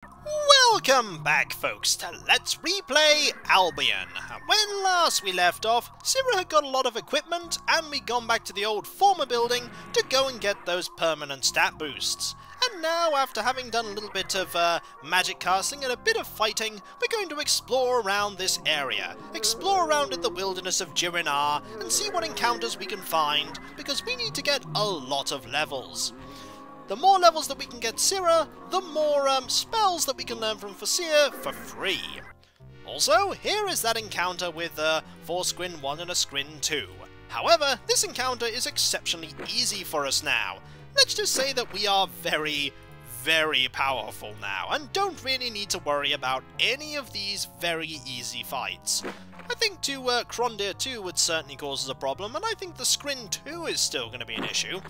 Welcome back, folks, to Let's Replay Albion. When last we left off, Sira had got a lot of equipment, and we'd gone back to the old former building to go and get those permanent stat boosts. And now, after having done a little bit of magic casting and a bit of fighting, we're going to explore around this area. Explore around in the wilderness of Drirr and see what encounters we can find, because we need to get a lot of levels. The more levels that we can get Sira, the more spells that we can learn from Fasir for free. Also, here is that encounter with 4 Scrin 1 and a Scrin 2. However, this encounter is exceptionally easy for us now. Let's just say that we are very, very powerful now, and don't really need to worry about any of these very easy fights. I think to Krondir 2 would certainly cause us a problem, and I think the Scrin 2 is still going to be an issue.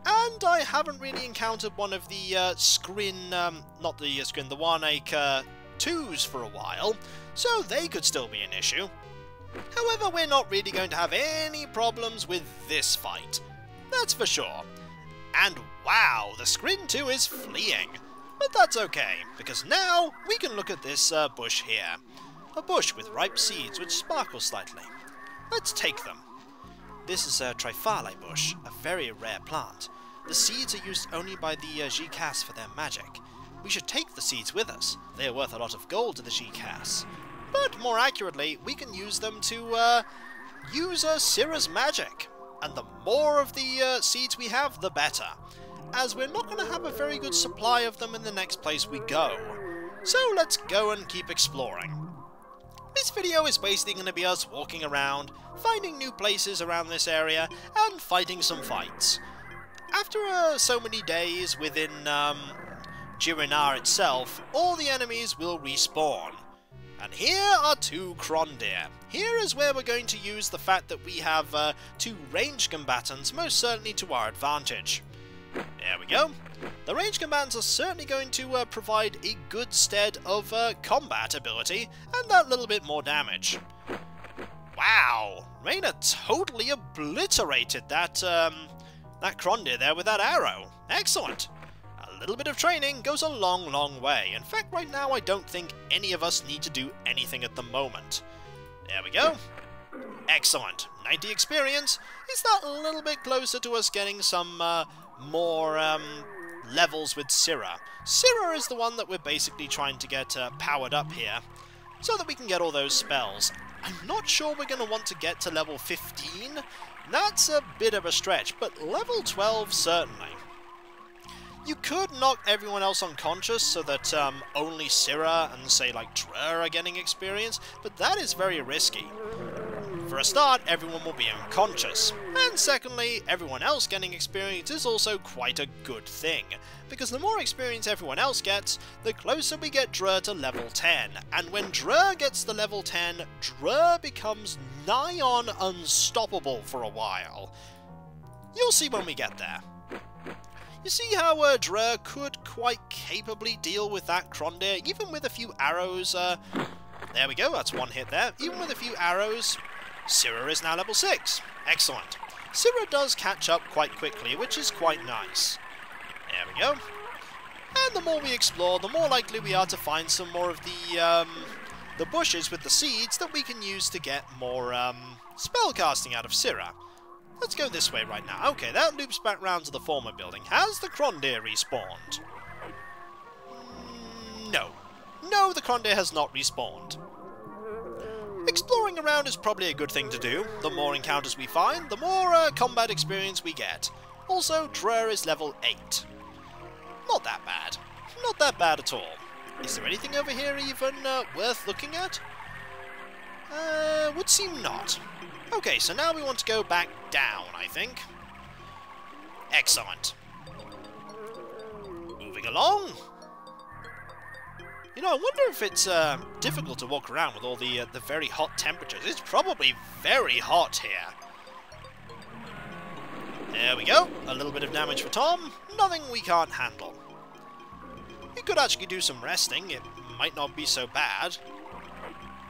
And I haven't really encountered one of the not the Scrin, the Warnake 2s for a while, so they could still be an issue. However, we're not really going to have any problems with this fight, that's for sure. And wow, the Scrin 2 is fleeing, but that's okay, because now we can look at this bush here. A bush with ripe seeds which sparkle slightly. Let's take them. This is a Trifale bush, a very rare plant. The seeds are used only by the Gikas for their magic. We should take the seeds with us. They are worth a lot of gold to the Gikas. But more accurately, we can use them to use Sira's magic. And the more of the seeds we have, the better, as we're not going to have a very good supply of them in the next place we go. So let's go and keep exploring. This video is basically going to be us walking around, finding new places around this area, and fighting some fights. After so many days within Drirr itself, all the enemies will respawn. And here are 2 Krondir. Here is where we're going to use the fact that we have 2 ranged combatants most certainly to our advantage. There we go. The ranged combatants are certainly going to provide a good stead of combat ability and that little bit more damage. Wow, Reyna totally obliterated that Krondir there with that arrow. Excellent. A little bit of training goes a long, long way. In fact, right now I don't think any of us need to do anything at the moment. There we go. Excellent. 90 experience. Is that a little bit closer to us getting some more levels with Sira? Sira is the one that we're basically trying to get powered up here, so that we can get all those spells. I'm not sure we're going to want to get to level 15. That's a bit of a stretch, but level 12 certainly. You could knock everyone else unconscious so that only Sira and, say, like Drirr are getting experience, but that is very risky. For a start, everyone will be unconscious, and secondly, everyone else getting experience is also quite a good thing, because the more experience everyone else gets, the closer we get Drirr to level 10, and when Drirr gets to level 10, Drirr becomes nigh on unstoppable for a while. You'll see when we get there. You see how Drirr could quite capably deal with that Krondir, even with a few arrows. There we go, that's one hit there. Even with a few arrows, Sira is now level 6. Excellent. Sira does catch up quite quickly, which is quite nice. There we go. And the more we explore, the more likely we are to find some more of the bushes with the seeds that we can use to get more spell casting out of Sira. Let's go this way right now. Okay, that loops back round to the former building. Has the Krondir respawned? No. No, the Krondir has not respawned. Exploring around is probably a good thing to do. The more encounters we find, the more combat experience we get. Also, Drirr is level 8. Not that bad. Not that bad at all. Is there anything over here even worth looking at? Would seem not. Okay, so now we want to go back down, I think. Excellent. Moving along. You know, I wonder if it's difficult to walk around with all the very hot temperatures. It's probably very hot here. There we go. A little bit of damage for Tom. Nothing we can't handle. We could actually do some resting. It might not be so bad.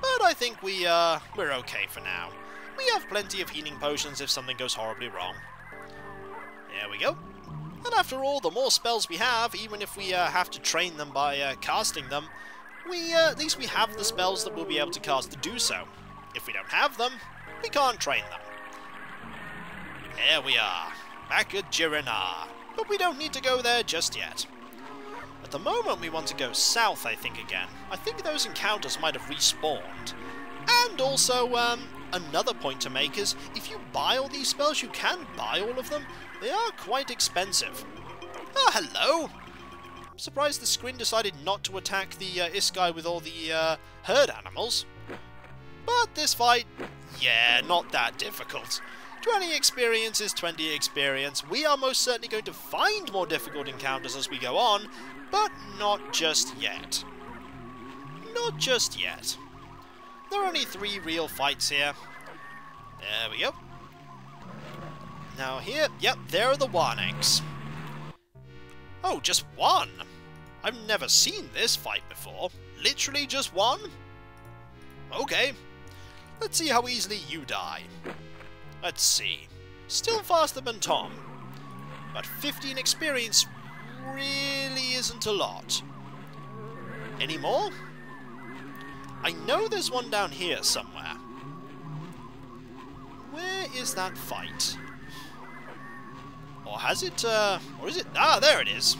But I think we're okay for now. We have plenty of healing potions if something goes horribly wrong. There we go. And after all, the more spells we have, even if we have to train them by casting them, at least we have the spells that we'll be able to cast to do so. If we don't have them, we can't train them. There we are, back at Drirr, but we don't need to go there just yet. At the moment we want to go south, I think, again. I think those encounters might have respawned. And also, another point to make is, if you buy all these spells, you can buy all of them. They are quite expensive. Oh, hello! I'm surprised the Scrin decided not to attack the Iskai with all the herd animals. But this fight, yeah, not that difficult. 20 experience is 20 experience. We are most certainly going to find more difficult encounters as we go on, but not just yet. Not just yet. There are only 3 real fights here. There we go. Now here, yep, there are the Warneks. Oh, just one? I've never seen this fight before. Literally just one? Okay. Let's see how easily you die. Let's see. Still faster than Tom. But 15 experience really isn't a lot. Any more? I know there's one down here somewhere. Where is that fight? Or has it, or is it? Ah, there it is.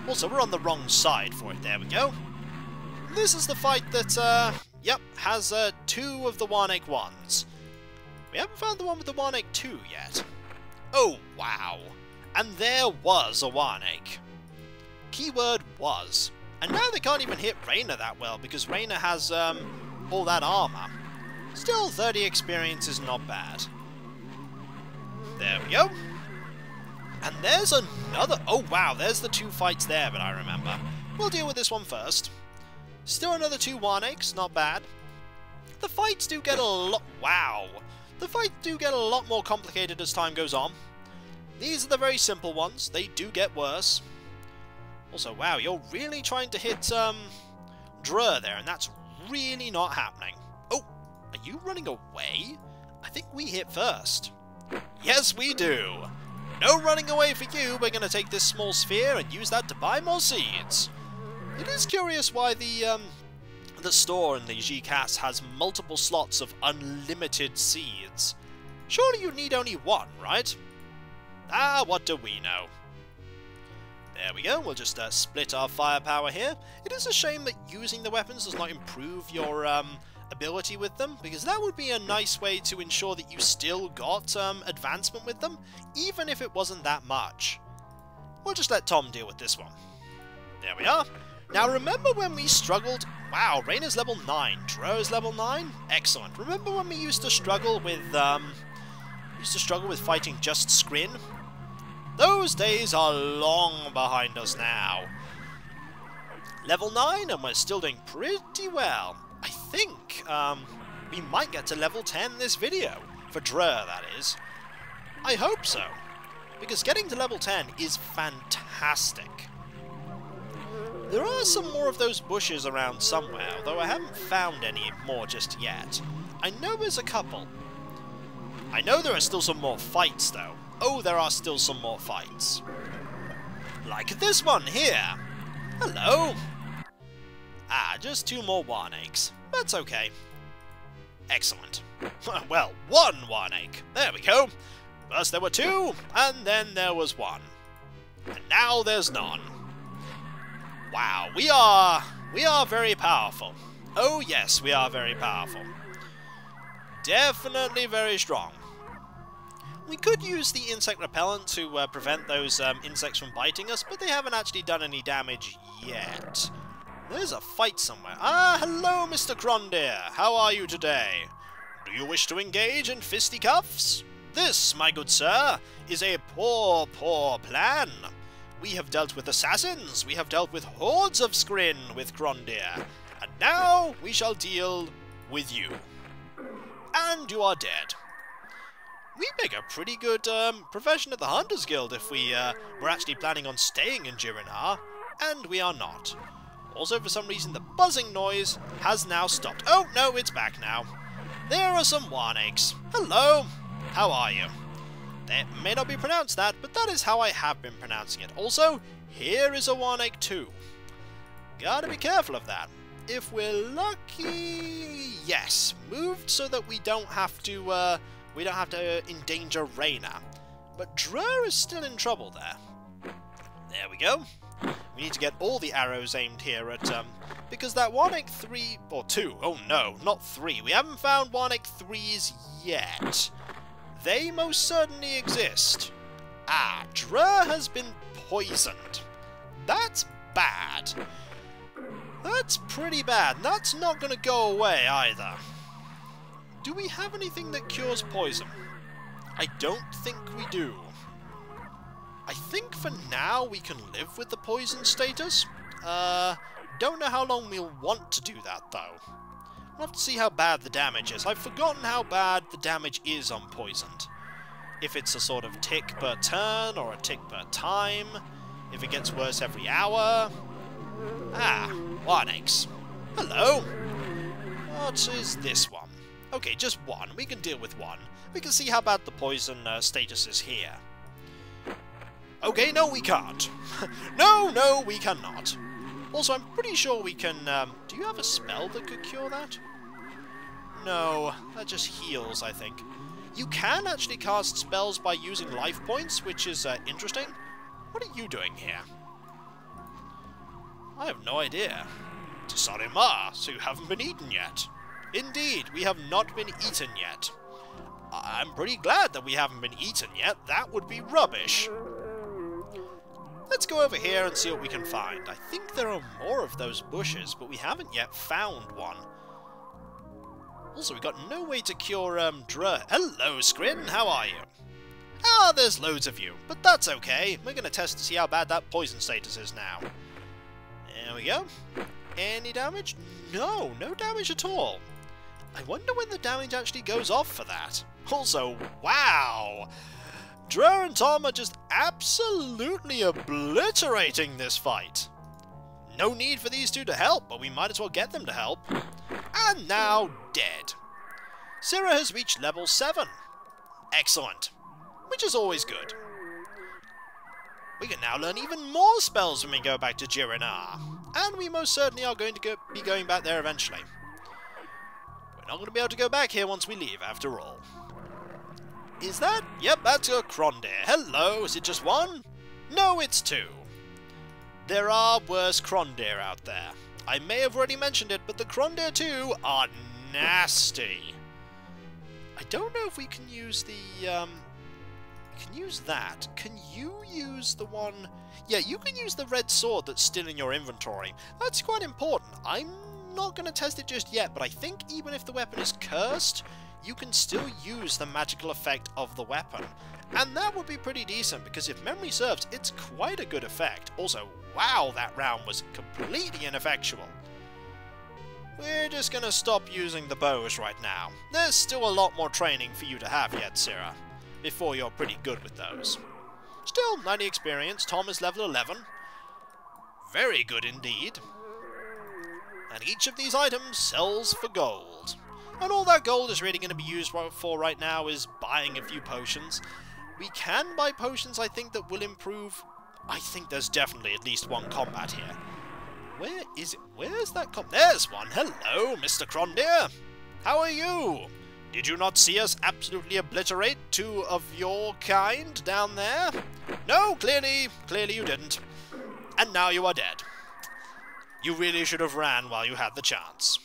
Also, we're on the wrong side for it. There we go. This is the fight that, yep, has 2 of the Warnek ones. We haven't found the one with the Warnek 2 yet. Oh, wow. And there was a Warnek. Keyword was. And now they can't even hit Reina that well, because Reina has, all that armor. Still, 30 experience is not bad. There we go. And there's another... Oh, wow, there's the 2 fights there that I remember. We'll deal with this one first. Still another 2 Warneks, not bad. The fights do get a lot... Wow. The fights do get a lot more complicated as time goes on. These are the very simple ones. They do get worse. Also, wow, you're really trying to hit, Drirr there, and that's really not happening. Oh, are you running away? I think we hit first. Yes, we do. No running away for you. We're going to take this small sphere and use that to buy more seeds. It is curious why the store in the GCAS has multiple slots of unlimited seeds. Surely you need only 1, right? Ah, what do we know? There we go, we'll just split our firepower here. It is a shame that using the weapons does not improve your ability with them, because that would be a nice way to ensure that you still got advancement with them, even if it wasn't that much. We'll just let Tom deal with this one. There we are. Now remember when we struggled... Wow, Reina's level 9, Drirr's level 9? Excellent. Remember when we used to struggle with, fighting just Scrin? Those days are long behind us now. Level 9, and we're still doing pretty well. I think, we might get to level 10 this video. For Drirr, that is. I hope so. Because getting to level 10 is fantastic. There are some more of those bushes around somewhere, although I haven't found any more just yet. I know there's a couple. I know there are still some more fights, though. Oh, there are still some more fights. Like this one here. Hello. Ah, just 2 more Warneks. That's okay. Excellent. Well, 1 Warnek. There we go. First there were 2, and then there was 1. And now there's none. Wow, we are very powerful. Oh yes, we are very powerful. Definitely very strong. We could use the insect repellent to prevent those insects from biting us, but they haven't actually done any damage yet. There's a fight somewhere. Ah, hello, Mr. Krondir. How are you today? Do you wish to engage in fisticuffs? This, my good sir, is a poor, poor plan. We have dealt with assassins, we have dealt with hordes of Scrin with Krondir, and now we shall deal with you. And you are dead. We make a pretty good profession at the Hunters Guild if we were actually planning on staying in Drirr, and we are not. Also, for some reason, the buzzing noise has now stopped. Oh, no, it's back now. There are some Warneks. Hello. How are you? It may not be pronounced that, but that is how I have been pronouncing it. Also, here is a Warnick too. Gotta be careful of that. If we're lucky, yes, moved so that we don't have to endanger Reyna. But Drirr is still in trouble there. There we go. We need to get all the arrows aimed here at, because that Warnick 3, or 2, oh no, not 3. We haven't found Warnick 3s yet. They most certainly exist. Ah, Drirr has been poisoned. That's bad. That's pretty bad. That's not going to go away either. Do we have anything that cures poison? I don't think we do. I think for now we can live with the poison status. Don't know how long we'll want to do that though. We'll have to see how bad the damage is. I've forgotten how bad the damage is on poisoned. If it's a sort of tick per turn or a tick per time. If it gets worse every hour. Ah, Warnicks. Hello. What is this one? Okay, just one. We can deal with one. We can see how bad the poison status is here. Okay, no, we can't. No, we cannot. Also, I'm pretty sure we can... do you have a spell that could cure that? No, that just heals, I think. You can actually cast spells by using life points, which is interesting. What are you doing here? I have no idea. Tsarima, so you haven't been eaten yet. Indeed, we have not been eaten yet. I'm pretty glad that we haven't been eaten yet. That would be rubbish. Let's go over here and see what we can find. I think there are more of those bushes, but we haven't yet found one. Also, we've got no way to cure, Drirr. Hello, Scrin, how are you? Ah, there's loads of you, but that's okay. We're going to test to see how bad that poison status is now. There we go. Any damage? No, no damage at all. I wonder when the damage actually goes off for that. Also, wow! Drirr and Tom are just absolutely obliterating this fight. No need for these two to help, but we might as well get them to help. And now dead. Sira has reached level 7. Excellent. Which is always good. We can now learn even more spells when we go back to Nakiridaani. And we most certainly are going to be going back there eventually. We're not going to be able to go back here once we leave, after all. Is that? Yep, that's a Krondir. Hello, is it just one? No, it's two. There are worse Krondir out there. I may have already mentioned it, but the Krondir 2 are nasty. I don't know if we can use the, can use that. Can you use the one... Yeah, you can use the red sword that's still in your inventory. That's quite important. I'm not going to test it just yet, but I think even if the weapon is cursed, you can still use the magical effect of the weapon. And that would be pretty decent, because if memory serves, it's quite a good effect. Also, wow, that round was completely ineffectual. We're just going to stop using the bows right now. There's still a lot more training for you to have yet, Sira, before you're pretty good with those. Still, 90 experience. Tom is level 11. Very good indeed. And each of these items sells for gold. And all that gold is really going to be used for right now is buying a few potions. We can buy potions, I think, that will improve... I think there's definitely at least one combat here. Where is it? Where's that There's one! Hello, Mr. Krondir! How are you? Did you not see us absolutely obliterate two of your kind down there? No, clearly you didn't. And now you are dead. You really should have ran while you had the chance.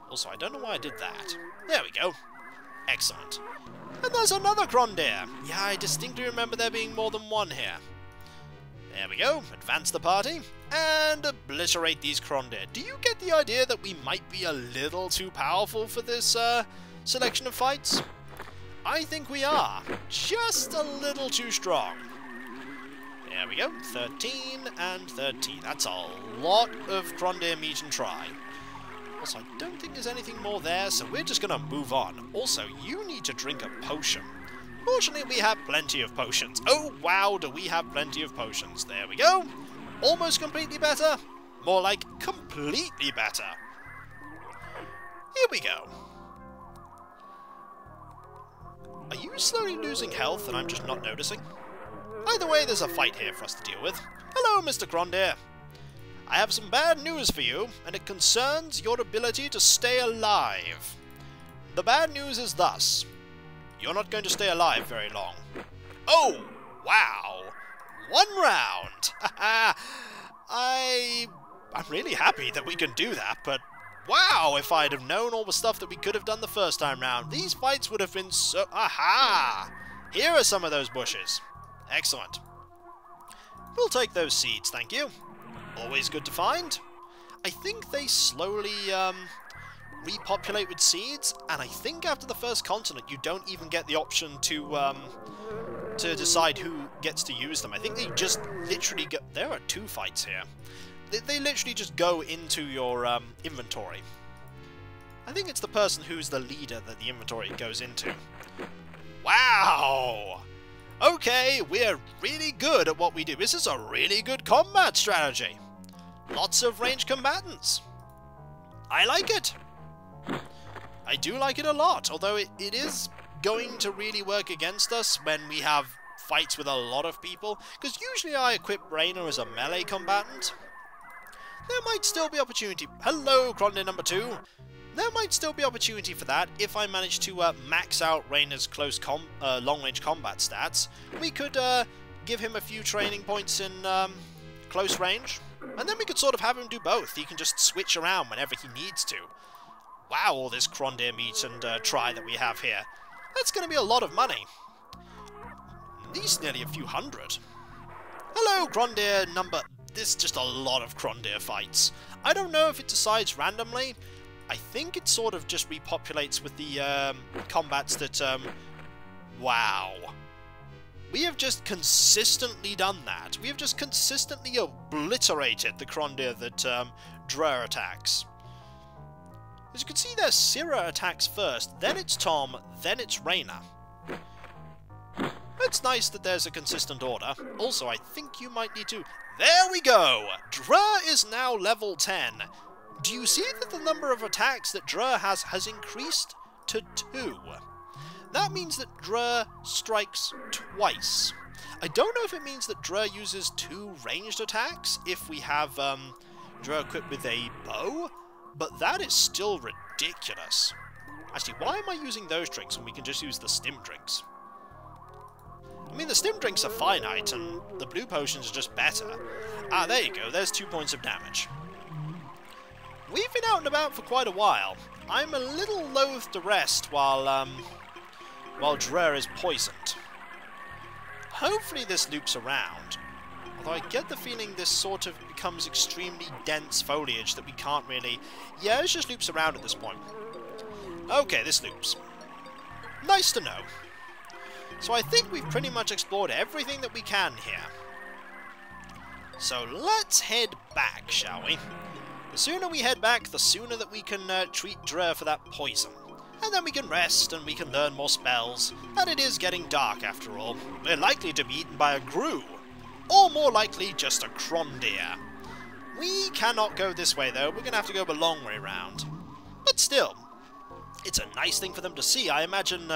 Also, I don't know why I did that. There we go. Excellent. And there's another Krondir. Yeah, I distinctly remember there being more than one here. There we go. Advance the party. And obliterate these Krondir. Do you get the idea that we might be a little too powerful for this selection of fights? I think we are. Just a little too strong. There we go. 13 and 13. That's a lot of Krondir meat and try. Also, I don't think there's anything more there, so we're just going to move on. Also, you need to drink a potion. Fortunately, we have plenty of potions. Oh, wow, do we have plenty of potions. There we go. Almost completely better. More like completely better. Here we go. Are you slowly losing health and I'm just not noticing? Either way, there's a fight here for us to deal with. Hello, Mr. Krondir. I have some bad news for you, and it concerns your ability to stay alive. The bad news is thus. You're not going to stay alive very long. Oh, wow. 1 round. I'm really happy that we can do that, but wow, if I'd have known all the stuff that we could have done the first time round, these fights would have been so... Aha! Here are some of those bushes. Excellent. We'll take those seeds, thank you. Always good to find. I think they slowly repopulate with seeds, and I think after the first continent you don't even get the option to decide who gets to use them. I think they just literally go... There are 2 fights here. They literally just go into your inventory. I think it's the person who's the leader that the inventory goes into. Wow! Okay, we're really good at what we do. This is a really good combat strategy. Lots of ranged combatants. I like it. I do like it a lot, although it is going to really work against us when we have fights with a lot of people, because usually I equip Rainer as a melee combatant. There might still be opportunity... Hello, Krondir number 2! There might still be opportunity for that if I manage to max out Rainer's long-range combat stats. We could give him a few training points in close range, and then we could sort of have him do both. He can just switch around whenever he needs to. Wow, all this Krondir meat and try that we have here. That's going to be a lot of money. At least nearly a few hundred. Hello, Krondir number... This is just a lot of Krondir fights. I don't know if it decides randomly. I think it sort of just repopulates with the combats that... Wow. We have just consistently done that. We have just consistently obliterated the Krondir that Drirr attacks. As you can see there, Sira attacks first, then it's Tom, then it's Rainer. It's nice that there's a consistent order. Also, I think you might need to... There we go! Drirr is now level 10. Do you see that the number of attacks that Drirr has increased to 2? That means that Drirr strikes twice. I don't know if it means that Drirr uses 2 ranged attacks if we have Drirr equipped with a bow, but that is still ridiculous. Actually, why am I using those drinks when we can just use the stim drinks? I mean, the stim drinks are finite, and the blue potions are just better. Ah, there you go, there's 2 points of damage. We've been out and about for quite a while. I'm a little loath to rest while Drirr is poisoned. Hopefully this loops around. Although I get the feeling this sort of becomes extremely dense foliage that we can't really... Yeah, it just loops around at this point. Okay, this loops. Nice to know. So I think we've pretty much explored everything that we can here. So let's head back, shall we? The sooner we head back, the sooner that we can treat Drirr for that poison. And then we can rest and we can learn more spells. And it is getting dark after all. We're likely to be eaten by a Grue. Or more likely, just a Krondir. We cannot go this way though, we're going to have to go the long way round. But still, it's a nice thing for them to see. I imagine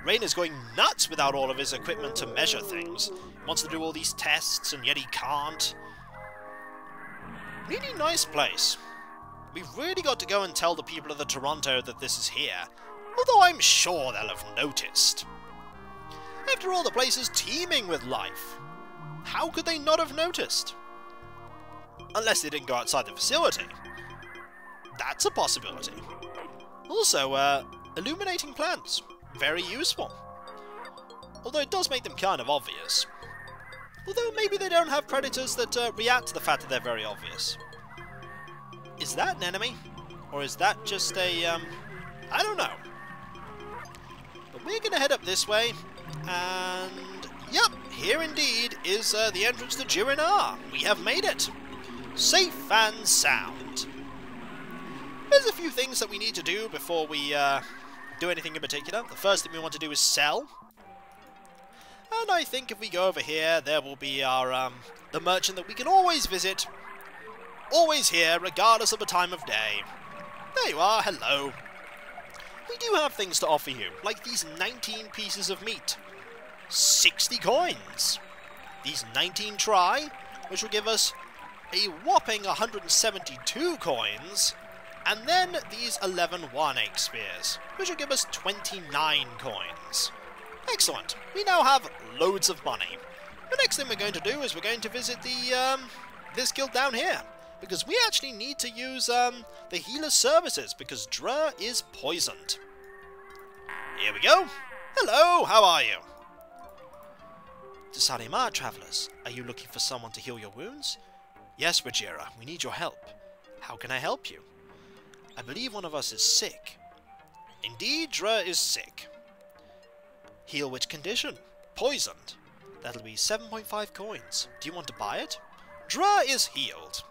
Rainer's going nuts without all of his equipment to measure things. He wants to do all these tests, and yet he can't. Really nice place. We've really got to go and tell the people of the Toronto that this is here, although I'm sure they'll have noticed. After all, the place is teeming with life. How could they not have noticed? Unless they didn't go outside the facility. That's a possibility. Also, illuminating plants. Very useful. Although it does make them kind of obvious. Although maybe they don't have predators that react to the fact that they're very obvious. Is that an enemy? Or is that just a, I don't know. But we're going to head up this way, and yep, here indeed is the entrance to Drirr. We have made it. Safe and sound. There's a few things that we need to do before we do anything in particular. The first thing we want to do is sell. And I think if we go over here, there will be our the merchant that we can always visit. Always here, regardless of the time of day. There you are, hello. we do have things to offer you, like these 19 pieces of meat, 60 coins, these 19 try, which will give us a whopping 172 coins, and then these 11 1/8 spears, which will give us 29 coins. Excellent. We now have loads of money. The next thing we're going to do is we're going to visit this guild down here, because we actually need to use the healer's services, because Drirr is poisoned. Here we go. Hello, how are you? To Sarimar, travellers. Are you looking for someone to heal your wounds? Yes, Rajira, we need your help. How can I help you? I believe one of us is sick. Indeed, Drirr is sick. Heal which condition? Poisoned. That'll be 7.5 coins. Do you want to buy it? Drirr is healed.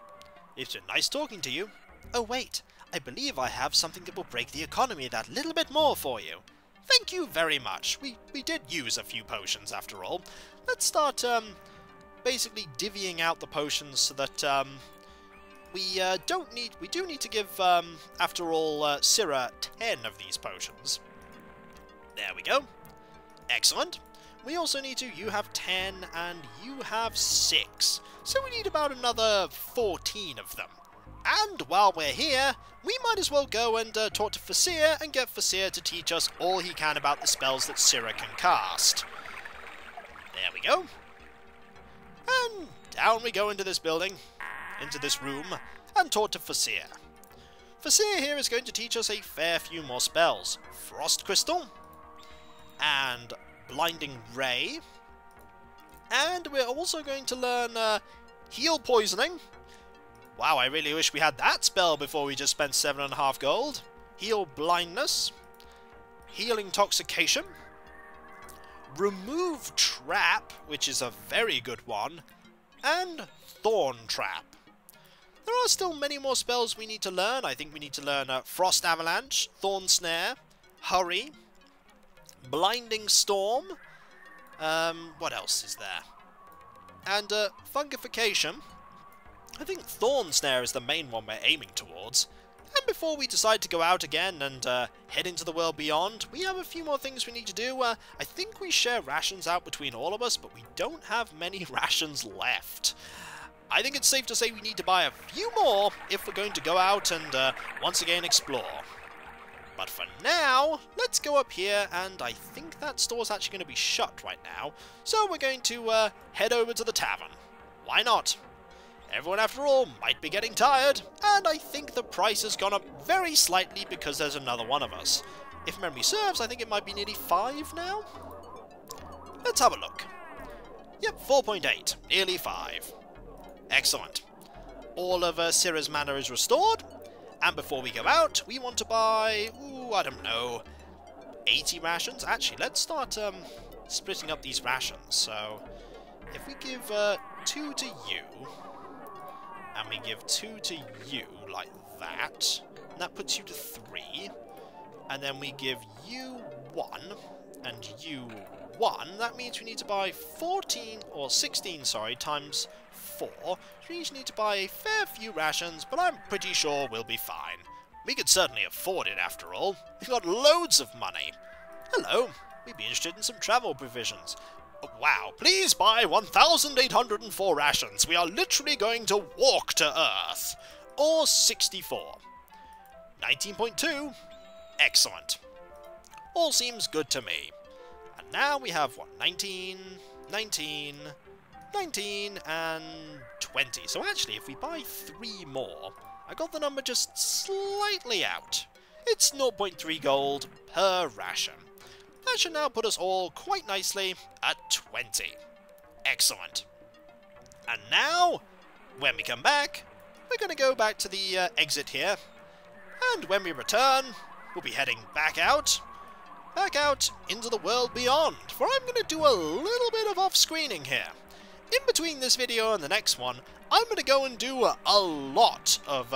It's been nice talking to you. Oh wait, I believe I have something that will break the economy that little bit more for you. Thank you very much. We did use a few potions after all. Let's start basically divvying out the potions so that we do need to give after all Sira 10 of these potions. There we go. Excellent. We also need to, you have 10 and you have 6. So we need about another 14 of them. And while we're here, we might as well go and talk to Fasir and get Fasir to teach us all he can about the spells that Sira can cast. There we go. And down we go into this building, into this room, and talk to Fasir. Fasir here is going to teach us a fair few more spells. Frost Crystal, and Blinding Ray, and we're also going to learn Heal Poisoning. Wow, I really wish we had that spell before we just spent 7.5 gold. Heal Blindness, Heal Intoxication, Remove Trap, which is a very good one, and Thorn Trap. There are still many more spells we need to learn. I think we need to learn Frost Avalanche, Thorn Snare, Hurry, Blinding Storm, what else is there? And Fungification. I think Thorn Snare is the main one we're aiming towards. And before we decide to go out again and head into the world beyond, we have a few more things we need to do. I think we share rations out between all of us, but we don't have many rations left. I think it's safe to say we need to buy a few more if we're going to go out and once again explore. But for now, let's go up here, and I think that store's actually going to be shut right now, so we're going to head over to the tavern. Why not? Everyone, after all, might be getting tired, and I think the price has gone up very slightly because there's another one of us. If memory serves, I think it might be nearly 5 now? Let's have a look. Yep, 4.8, nearly 5. Excellent. All of Sira's mana is restored. And before we go out, we want to buy, I don't know, 80 rations? Actually, let's start splitting up these rations. So, if we give 2 to you, and we give 2 to you, like that, and that puts you to 3, and then we give you 1, and you 1, that means we need to buy 14, or 16, sorry, times 4. So we each need to buy a fair few rations, but I'm pretty sure we'll be fine. We could certainly afford it after all. We've got loads of money. Hello, we'd be interested in some travel provisions. Wow, please buy 1,804 rations. We are literally going to walk to Earth. Or 64. 19.2. Excellent. All seems good to me. And now we have, what, 19, 19, 19, and 20. So actually, if we buy 3 more, I got the number just slightly out. It's 0.3 gold per ration. That should now put us all quite nicely at 20. Excellent. And now, when we come back, we're going to go back to the exit here. And when we return, we'll be heading back out into the world beyond. For I'm going to do a little bit of off-screening here. In between this video and the next one, I'm going to go and do a lot of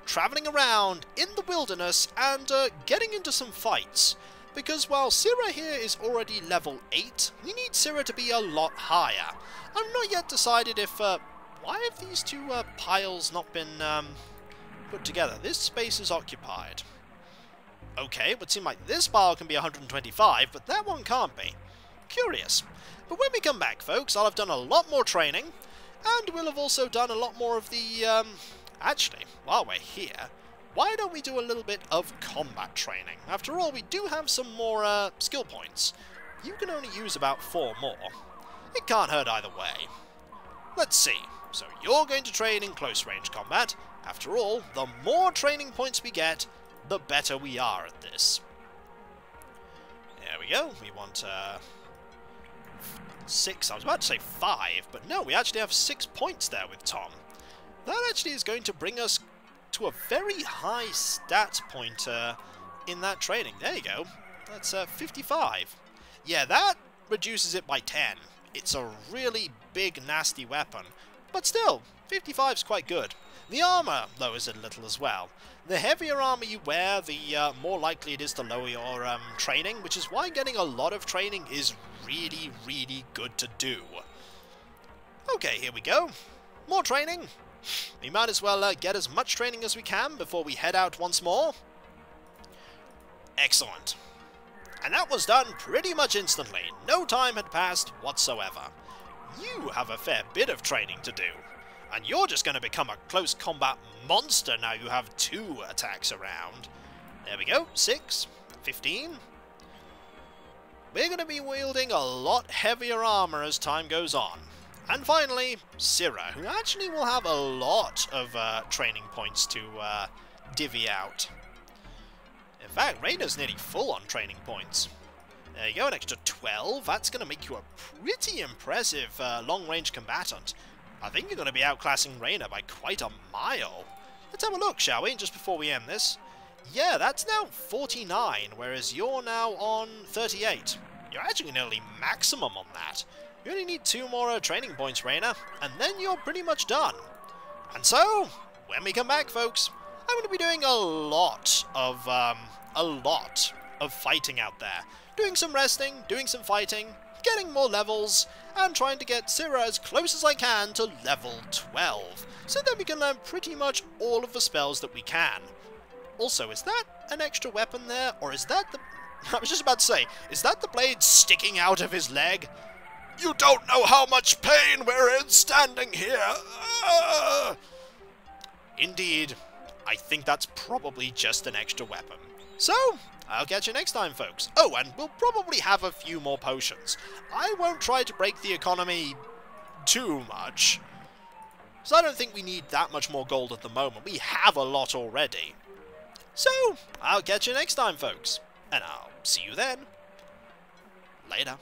travelling around in the wilderness and getting into some fights. Because while Sira here is already level 8, we need Sira to be a lot higher. I've not yet decided if... why have these two piles not been put together? This space is occupied. Okay, it would seem like this bar can be 125, but that one can't be. Curious. But when we come back, folks, I'll have done a lot more training, and we'll have also done a lot more of the, Actually, while we're here, why don't we do a little bit of combat training? After all, we do have some more, skill points. You can only use about 4 more. It can't hurt either way. Let's see. So you're going to train in close range combat. After all, the more training points we get, the better we are at this. There we go. We want, 6. I was about to say 5, but no, we actually have 6 points there with Tom. That actually is going to bring us to a very high stat pointer in that training. There you go. That's 55. Yeah, that reduces it by 10. It's a really big, nasty weapon. But still, 55 is quite good. The armor lowers it a little as well. The heavier armor you wear, the more likely it is to lower your training, which is why getting a lot of training is really, really good to do. Okay, here we go. More training. We might as well get as much training as we can before we head out once more. Excellent. And that was done pretty much instantly. No time had passed whatsoever. You have a fair bit of training to do. And you're just going to become a close combat monster now you have 2 attacks around. There we go. 6, 15. We're going to be wielding a lot heavier armor as time goes on. And finally, Sira, who actually will have a lot of training points to divvy out. In fact, Reyna's nearly full on training points. There you go, an extra 12. That's going to make you a pretty impressive long-range combatant. I think you're going to be outclassing Reyna by quite a mile. Let's have a look, shall we, just before we end this? Yeah, that's now 49, whereas you're now on 38. You're actually nearly maximum on that. You only need 2 more training points, Reyna, and then you're pretty much done. And so, when we come back, folks, I'm going to be doing a lot of fighting out there. Doing some resting, doing some fighting, getting more levels, and trying to get Sira as close as I can to level 12, so that we can learn pretty much all of the spells that we can. Also, is that an extra weapon there, or is that the... I was just about to say, is that the blade sticking out of his leg? You don't know how much pain we're in standing here! Indeed, I think that's probably just an extra weapon. So, I'll catch you next time, folks. Oh, and we'll probably have a few more potions. I won't try to break the economy too much, so I don't think we need that much more gold at the moment. We have a lot already. So, I'll catch you next time, folks. And I'll see you then. Later.